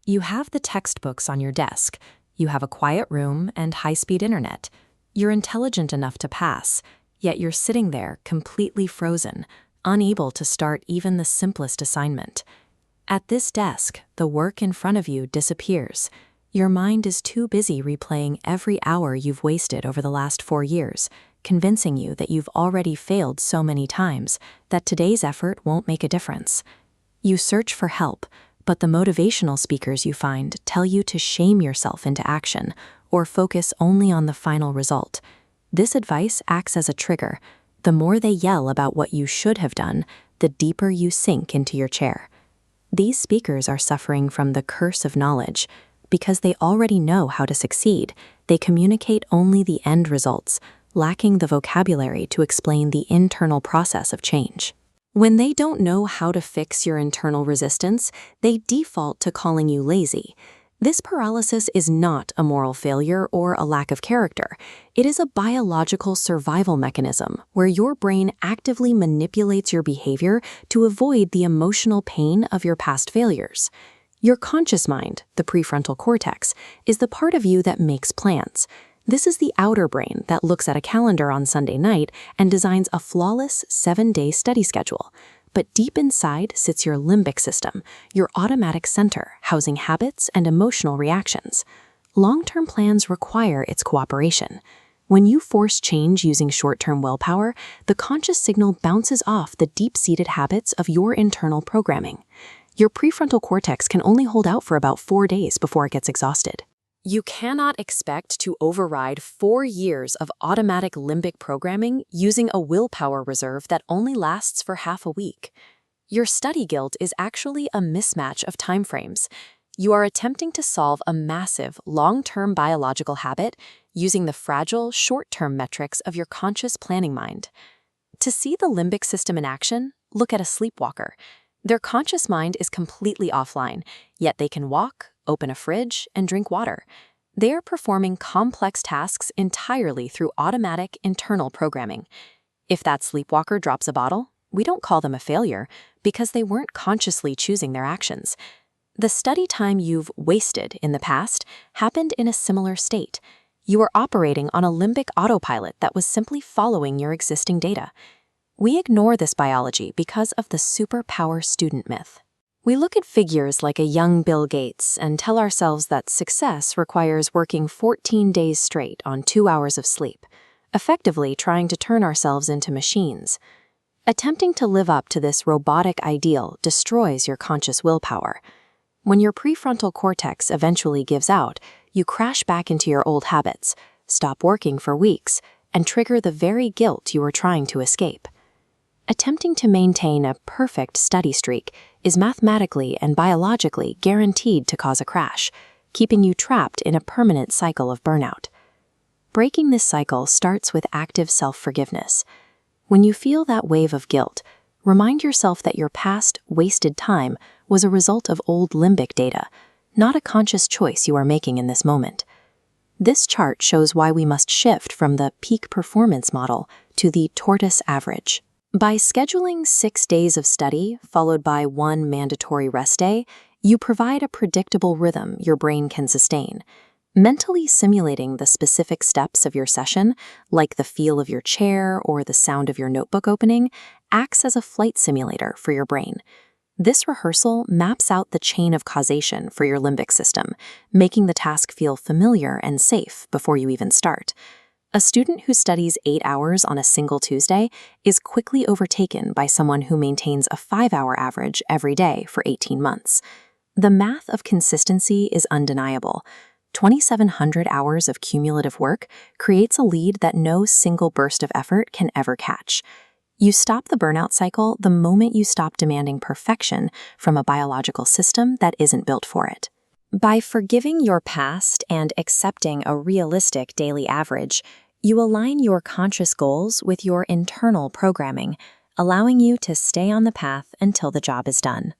You have the textbooks on your desk. You have a quiet room and high-speed internet. You're intelligent enough to pass, yet you're sitting there completely frozen, unable to start even the simplest assignment. At this desk, the work in front of you disappears. Your mind is too busy replaying every hour you've wasted over the last 4 years, convincing you that you've already failed so many times that today's effort won't make a difference. You search for help, but the motivational speakers you find tell you to shame yourself into action or focus only on the final result. This advice acts as a trigger. The more they yell about what you should have done, the deeper you sink into your chair. These speakers are suffering from the curse of knowledge. Because they already know how to succeed, they communicate only the end results, lacking the vocabulary to explain the internal process of change. When they don't know how to fix your internal resistance, they default to calling you lazy. This paralysis is not a moral failure or a lack of character. It is a biological survival mechanism where your brain actively manipulates your behavior to avoid the emotional pain of your past failures. Your conscious mind, the prefrontal cortex, is the part of you that makes plans. This is the outer brain that looks at a calendar on Sunday night and designs a flawless 7-day study schedule. But deep inside sits your limbic system, your automatic center, housing habits and emotional reactions. Long-term plans require its cooperation. When you force change using short-term willpower, the conscious signal bounces off the deep-seated habits of your internal programming. Your prefrontal cortex can only hold out for about 4 days before it gets exhausted. You cannot expect to override 4 years of automatic limbic programming using a willpower reserve that only lasts for half a week. Your study guilt is actually a mismatch of timeframes. You are attempting to solve a massive, long-term biological habit using the fragile, short-term metrics of your conscious planning mind. To see the limbic system in action, look at a sleepwalker. Their conscious mind is completely offline, yet they can walk, open a fridge, and drink water. They are performing complex tasks entirely through automatic internal programming. If that sleepwalker drops a bottle, we don't call them a failure because they weren't consciously choosing their actions. The study time you've wasted in the past happened in a similar state. You were operating on a limbic autopilot that was simply following your existing data. We ignore this biology because of the superpower student myth. We look at figures like a young Bill Gates and tell ourselves that success requires working 14 days straight on 2 hours of sleep, effectively trying to turn ourselves into machines. Attempting to live up to this robotic ideal destroys your conscious willpower. When your prefrontal cortex eventually gives out, you crash back into your old habits, stop working for weeks, and trigger the very guilt you were trying to escape. Attempting to maintain a perfect study streak is mathematically and biologically guaranteed to cause a crash, keeping you trapped in a permanent cycle of burnout. Breaking this cycle starts with active self-forgiveness. When you feel that wave of guilt, remind yourself that your past wasted time was a result of old limbic data, not a conscious choice you are making in this moment. This chart shows why we must shift from the peak performance model to the tortoise average. By scheduling 6 days of study, followed by 1 mandatory rest day, you provide a predictable rhythm your brain can sustain. Mentally simulating the specific steps of your session, like the feel of your chair or the sound of your notebook opening, acts as a flight simulator for your brain. This rehearsal maps out the chain of causation for your limbic system, making the task feel familiar and safe before you even start. A student who studies 8 hours on a single Tuesday is quickly overtaken by someone who maintains a 5-hour average every day for 18 months. The math of consistency is undeniable. 2,700 hours of cumulative work creates a lead that no single burst of effort can ever catch. You stop the burnout cycle the moment you stop demanding perfection from a biological system that isn't built for it. By forgiving your past and accepting a realistic daily average, you align your conscious goals with your internal programming, allowing you to stay on the path until the job is done.